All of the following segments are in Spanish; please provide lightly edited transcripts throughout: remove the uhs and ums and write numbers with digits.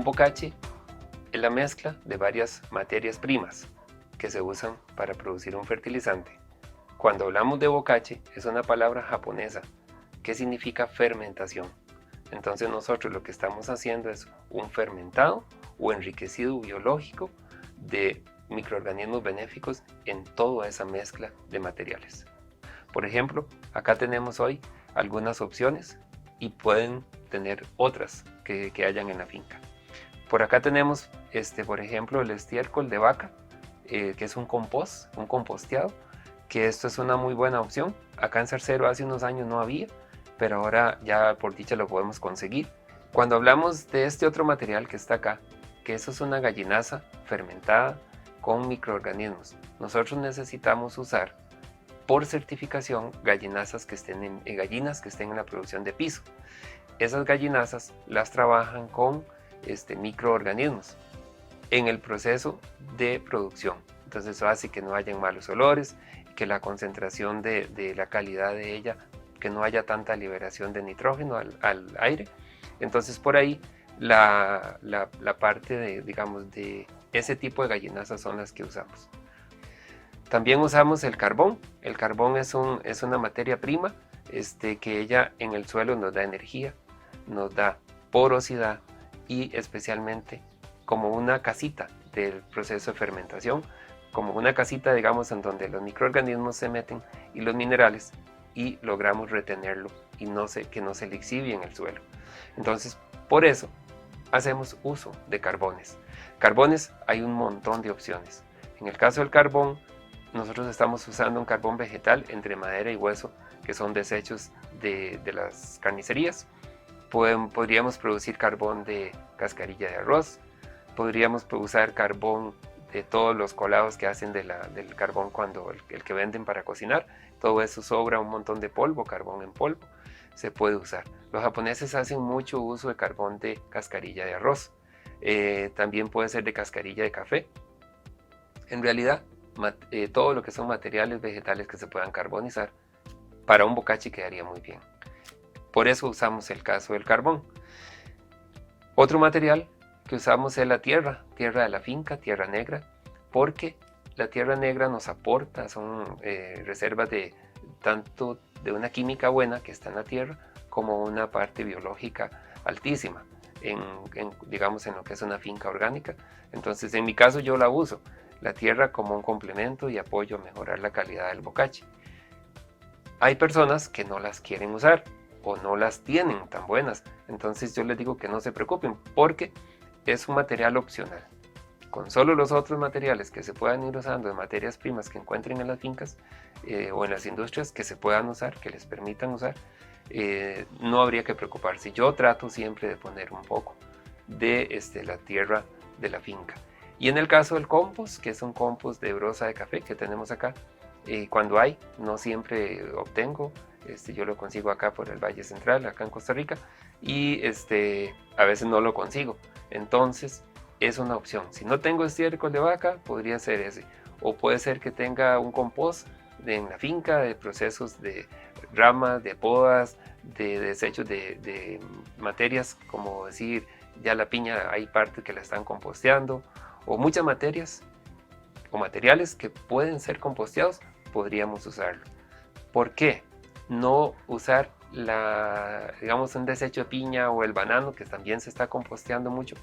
Un bocache es la mezcla de varias materias primas que se usan para producir un fertilizante. Cuando hablamos de bocache, es una palabra japonesa que significa fermentación. Entonces nosotros lo que estamos haciendo es un fermentado o enriquecido biológico de microorganismos benéficos en toda esa mezcla de materiales. Por ejemplo, acá tenemos hoy algunas opciones y pueden tener otras que hayan en la finca. Por acá tenemos, por ejemplo, el estiércol de vaca, que es un composteado, que esto es una muy buena opción. Acá en Zarcero hace unos años no había, pero ahora ya por dicha lo podemos conseguir. Cuando hablamos de este otro material que está acá, que eso es una gallinaza fermentada con microorganismos, nosotros necesitamos usar por certificación gallinazas que gallinas que estén en la producción de piso. Esas gallinazas las trabajan con microorganismos en el proceso de producción. Entonces eso hace que no hayan malos olores, que la concentración de la calidad de ella, que no haya tanta liberación de nitrógeno al aire. Entonces por ahí la parte de ese tipo de gallinazas son las que usamos. También usamos el carbón. El carbón es una materia prima que ella en el suelo nos da energía, nos da porosidad y especialmente como una casita del proceso de fermentación, como una casita, digamos, en donde los microorganismos se meten y los minerales y logramos retenerlo y que no se le exhibe en el suelo. Entonces, por eso hacemos uso de carbones. Carbones hay un montón de opciones. En el caso del carbón, nosotros estamos usando un carbón vegetal entre madera y hueso, que son desechos de las carnicerías. Podríamos producir carbón de cascarilla de arroz, podríamos usar carbón de todos los colados que hacen del carbón cuando el que venden para cocinar. Todo eso sobra un montón de polvo, carbón en polvo, se puede usar. Los japoneses hacen mucho uso de carbón de cascarilla de arroz. También puede ser de cascarilla de café. En realidad, todo lo que son materiales vegetales que se puedan carbonizar, para un bocache quedaría muy bien. Por eso usamos el caso del carbón. Otro material que usamos es la tierra de la finca, tierra negra, porque la tierra negra nos aporta, son reservas tanto de una química buena que está en la tierra, como una parte biológica altísima, digamos en lo que es una finca orgánica. Entonces en mi caso yo la uso, la tierra como un complemento y apoyo a mejorar la calidad del bocache. Hay personas que no las quieren usar o no las tienen tan buenas, entonces yo les digo que no se preocupen porque es un material opcional. Con solo los otros materiales que se puedan ir usando de materias primas que encuentren en las fincas o en las industrias que se puedan usar, que les permitan usar, no habría que preocuparse. Yo trato siempre de poner un poco de la tierra de la finca. Y en el caso del compost, que es un compost de brosa de café que tenemos acá, cuando hay, no siempre obtengo, yo lo consigo acá por el Valle Central, acá en Costa Rica, y a veces no lo consigo. Entonces es una opción. Si no tengo estiércol de vaca, podría ser ese. O puede ser que tenga un compost en la finca de procesos de ramas, de podas, de desechos de materias, como decir, ya la piña hay parte que la están composteando, o muchas materias o materiales que pueden ser composteados, podríamos usarlo. ¿Por qué no usar digamos un desecho de piña o el banano, que también se está composteando mucho,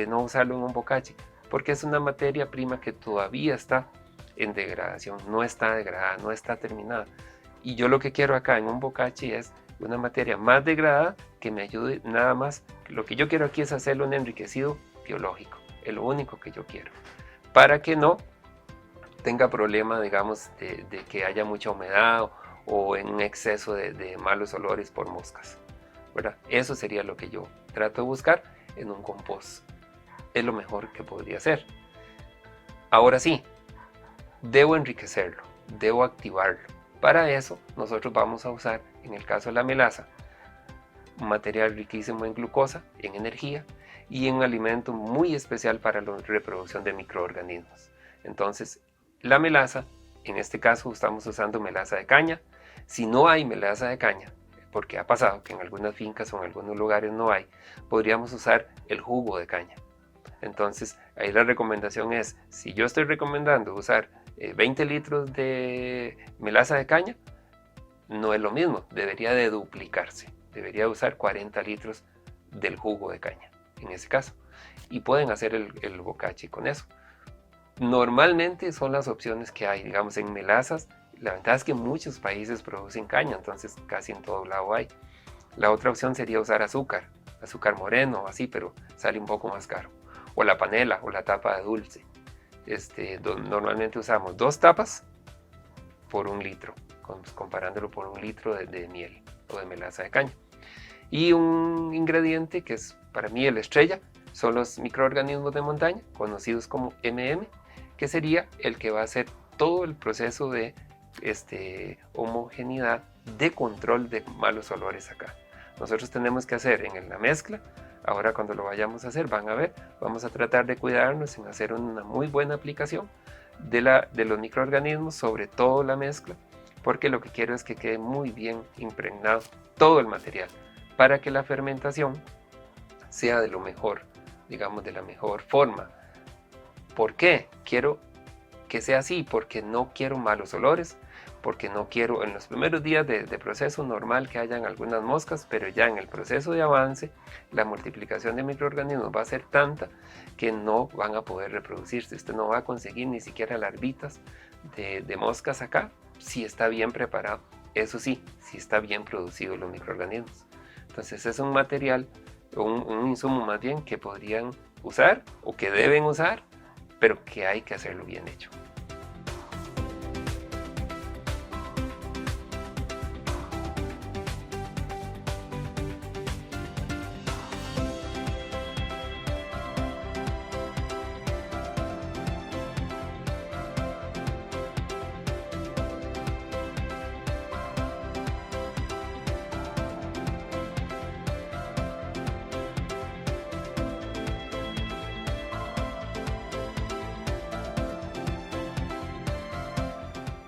no usarlo en un bocache? Porque es una materia prima que todavía está en degradación, no está degradada, no está terminada. Y yo lo que quiero acá en un bocache es una materia más degradada que me ayude nada más. Lo que yo quiero aquí es hacerlo un enriquecido biológico, es lo único que yo quiero, para que no tenga problema, digamos, de que haya mucha humedad o en un exceso de malos olores por moscas, ¿verdad? Eso sería lo que yo trato de buscar en un compost. Es lo mejor que podría hacer. Ahora sí, debo enriquecerlo, debo activarlo. Para eso nosotros vamos a usar, en el caso de la melaza, un material riquísimo en glucosa, en energía, y en un alimento muy especial para la reproducción de microorganismos. Entonces, la melaza, en este caso estamos usando melaza de caña. Si no hay melaza de caña, porque ha pasado que en algunas fincas o en algunos lugares no hay, podríamos usar el jugo de caña. Entonces, ahí la recomendación es, si yo estoy recomendando usar 20 litros de melaza de caña, no es lo mismo, debería de duplicarse. Debería usar 40 litros del jugo de caña, en ese caso. Y pueden hacer el bocache con eso. Normalmente son las opciones que hay, digamos, en melazas. La ventaja es que muchos países producen caña, entonces casi en todo lado hay. La otra opción sería usar azúcar moreno, así, pero sale un poco más caro. O la panela o la tapa de dulce. Normalmente usamos 2 tapas por 1 litro, comparándolo por 1 litro de miel o de melaza de caña. Y un ingrediente que es para mí el estrella son los microorganismos de montaña, conocidos como que sería el que va a hacer todo el proceso de homogeneidad de control de malos olores acá. Nosotros tenemos que hacer en la mezcla, ahora cuando lo vayamos a hacer van a ver, vamos a tratar de cuidarnos en hacer una muy buena aplicación de los microorganismos sobre toda la mezcla, porque lo que quiero es que quede muy bien impregnado todo el material, para que la fermentación sea de lo mejor, digamos de la mejor forma. ¿Por qué? Quiero que sea así, porque no quiero malos olores, porque no quiero en los primeros días de proceso normal que hayan algunas moscas, pero ya en el proceso de avance la multiplicación de microorganismos va a ser tanta que no van a poder reproducirse. Usted no va a conseguir ni siquiera larvitas de moscas acá si está bien preparado. Eso sí, si está bien producido los microorganismos. Entonces es un material, un insumo más bien que podrían usar o que deben usar, pero que hay que hacerlo bien hecho.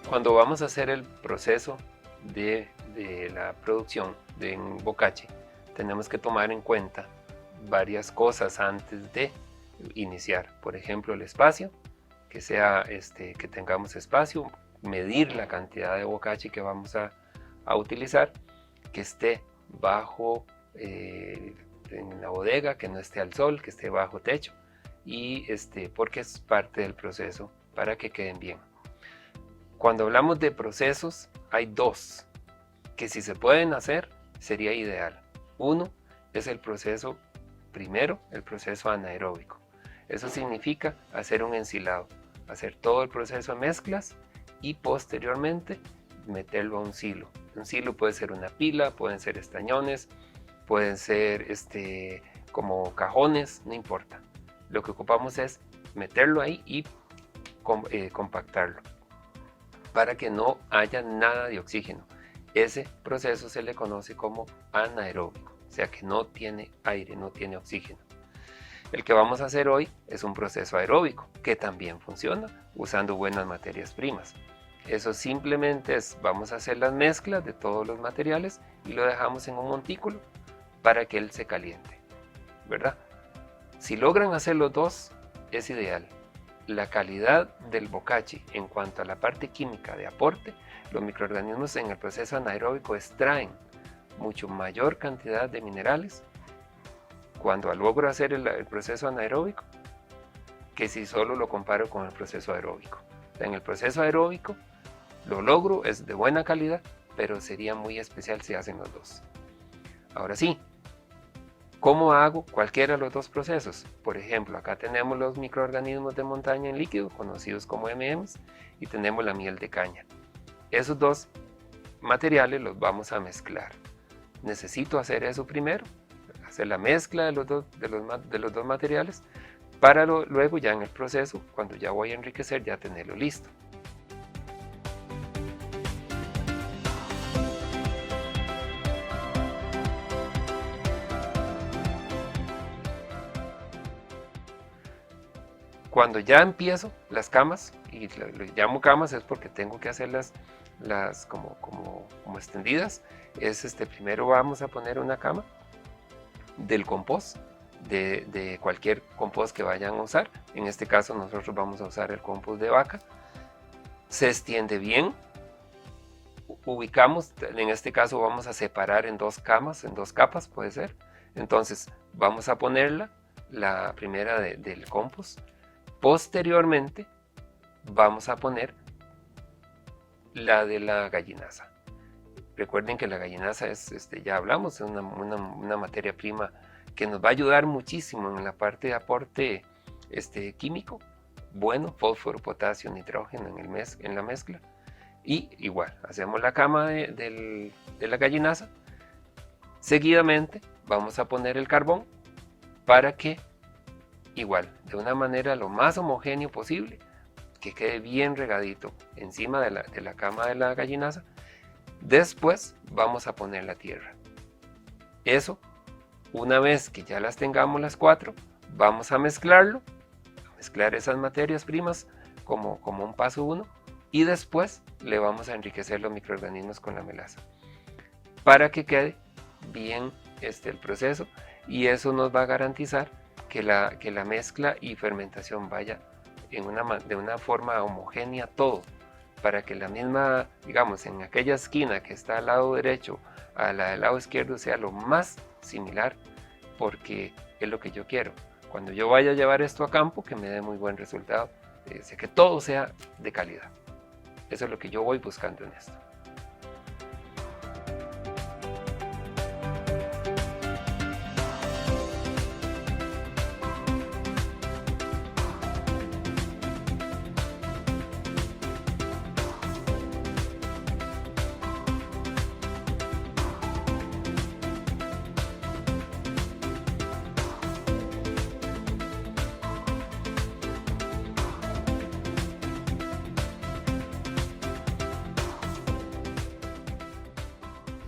Cuando vamos a hacer el proceso de la producción de un bocache, tenemos que tomar en cuenta varias cosas antes de iniciar. Por ejemplo, el espacio, que tengamos espacio, medir la cantidad de bocache que vamos a utilizar, que esté bajo en la bodega, que no esté al sol, que esté bajo techo, y porque es parte del proceso para que queden bien. Cuando hablamos de procesos, hay 2 que si se pueden hacer sería ideal. Uno es el proceso primero, el proceso anaeróbico. Eso significa hacer un ensilado, hacer todo el proceso de mezclas y posteriormente meterlo a un silo. Un silo puede ser una pila, pueden ser estañones, pueden ser como cajones, no importa. Lo que ocupamos es meterlo ahí y compactarlo, para que no haya nada de oxígeno. Ese proceso se le conoce como anaeróbico, o sea que no tiene aire, no tiene oxígeno. El que vamos a hacer hoy es un proceso aeróbico, que también funciona usando buenas materias primas. Eso simplemente vamos a hacer las mezclas de todos los materiales y lo dejamos en un montículo para que él se caliente, ¿verdad? Si logran hacer los 2, es ideal. La calidad del bocache en cuanto a la parte química de aporte, los microorganismos en el proceso anaeróbico extraen mucho mayor cantidad de minerales cuando logro hacer el proceso anaeróbico que si solo lo comparo con el proceso aeróbico. En el proceso aeróbico lo logro, es de buena calidad, pero sería muy especial si hacen los 2. Ahora sí, ¿cómo hago cualquiera de los 2 procesos? Por ejemplo, acá tenemos los microorganismos de montaña en líquido, conocidos como y tenemos la miel de caña. Esos 2 materiales los vamos a mezclar. Necesito hacer eso primero, hacer la mezcla de los dos materiales, para luego ya en el proceso, cuando ya voy a enriquecer, ya tenerlo listo. Cuando ya empiezo las camas, y lo llamo camas es porque tengo que hacerlas como extendidas, es primero vamos a poner una cama del compost, de cualquier compost que vayan a usar. En este caso nosotros vamos a usar el compost de vaca. Se extiende bien, ubicamos, en este caso vamos a separar en 2 camas, en 2 capas puede ser. Entonces vamos a ponerla, la primera del compost. Posteriormente vamos a poner la de la gallinaza. Recuerden que la gallinaza es, ya hablamos, es una materia prima que nos va a ayudar muchísimo en la parte de aporte químico. Bueno, fósforo, potasio, nitrógeno en la mezcla. Y igual, hacemos la cama de la gallinaza. Seguidamente vamos a poner el carbón para que, igual, de una manera lo más homogéneo posible, que quede bien regadito encima de la cama de la gallinaza. Después vamos a poner la tierra. Eso, una vez que ya las tengamos las 4, vamos a mezclarlo, a mezclar esas materias primas como un paso 1, y después le vamos a enriquecer los microorganismos con la melaza para que quede bien el proceso, y eso nos va a garantizar que la mezcla y fermentación vaya de una forma homogénea todo, para que la misma, digamos, en aquella esquina que está al lado derecho a la del lado izquierdo sea lo más similar, porque es lo que yo quiero. Cuando yo vaya a llevar esto a campo, que me dé muy buen resultado, que todo sea de calidad. Eso es lo que yo voy buscando en esto.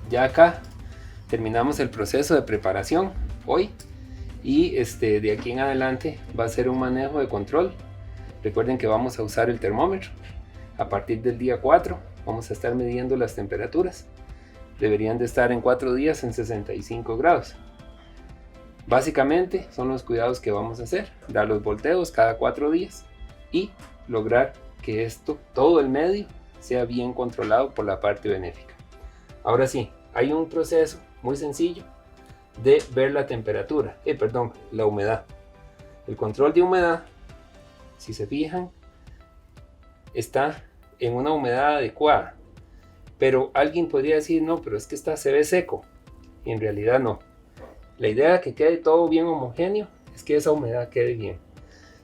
Ya acá terminamos el proceso de preparación hoy, y de aquí en adelante va a ser un manejo de control. Recuerden que vamos a usar el termómetro. A partir del día 4 vamos a estar midiendo las temperaturas. Deberían de estar en 4 días en 65 grados. Básicamente son los cuidados que vamos a hacer: dar los volteos cada 4 días y lograr que todo el medio sea bien controlado por la parte benéfica. Ahora sí, hay un proceso muy sencillo de ver la temperatura, la humedad. El control de humedad, si se fijan, está en una humedad adecuada. Pero alguien podría decir, no, pero es que se ve seco. Y en realidad no. La idea de que quede todo bien homogéneo es que esa humedad quede bien.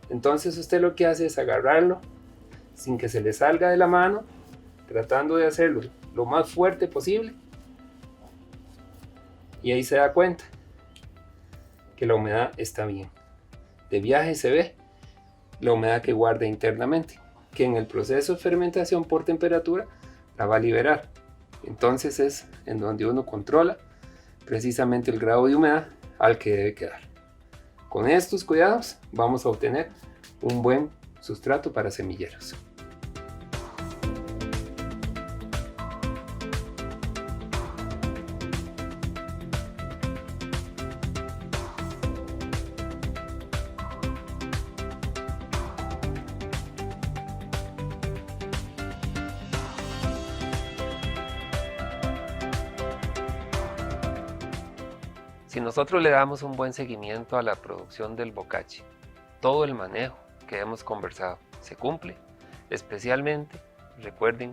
Entonces usted lo que hace es agarrarlo sin que se le salga de la mano, tratando de hacerlo lo más fuerte posible. Y ahí se da cuenta que la humedad está bien. De viaje se ve la humedad que guarda internamente, que en el proceso de fermentación por temperatura la va a liberar. Entonces es en donde uno controla precisamente el grado de humedad al que debe quedar. Con estos cuidados vamos a obtener un buen sustrato para semilleros. Si nosotros le damos un buen seguimiento a la producción del bocachi, todo el manejo que hemos conversado se cumple, especialmente, recuerden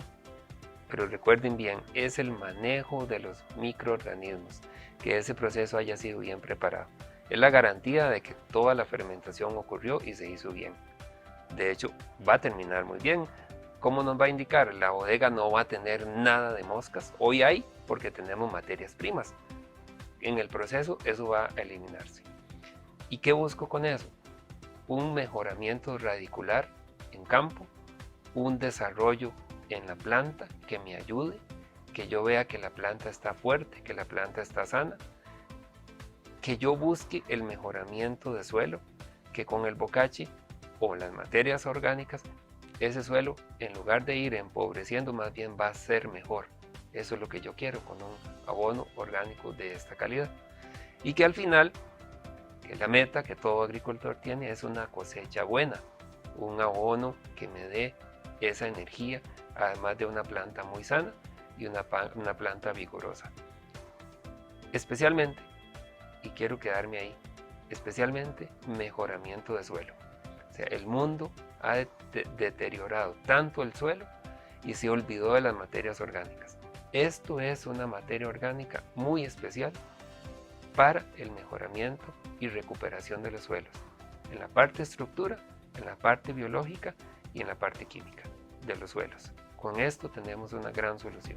bien, es el manejo de los microorganismos, que ese proceso haya sido bien preparado. Es la garantía de que toda la fermentación ocurrió y se hizo bien. De hecho, va a terminar muy bien. ¿Cómo nos va a indicar? La bodega no va a tener nada de moscas. Hoy hay, porque tenemos materias primas. En el proceso eso va a eliminarse. ¿Y qué busco con eso? Un mejoramiento radicular en campo, un desarrollo en la planta que me ayude, que yo vea que la planta está fuerte, que la planta está sana, que yo busque el mejoramiento de suelo, que con el bocachi o las materias orgánicas ese suelo, en lugar de ir empobreciendo, más bien va a ser mejor. Eso es lo que yo quiero con un abono orgánico de esta calidad. Y que al final, que la meta que todo agricultor tiene es una cosecha buena, un abono que me dé esa energía, además de una planta muy sana y una planta vigorosa. Especialmente, y quiero quedarme ahí, especialmente mejoramiento de suelo. O sea, el mundo ha deteriorado tanto el suelo y se olvidó de las materias orgánicas. Esto es una materia orgánica muy especial para el mejoramiento y recuperación de los suelos, en la parte estructura, en la parte biológica y en la parte química de los suelos. Con esto tenemos una gran solución.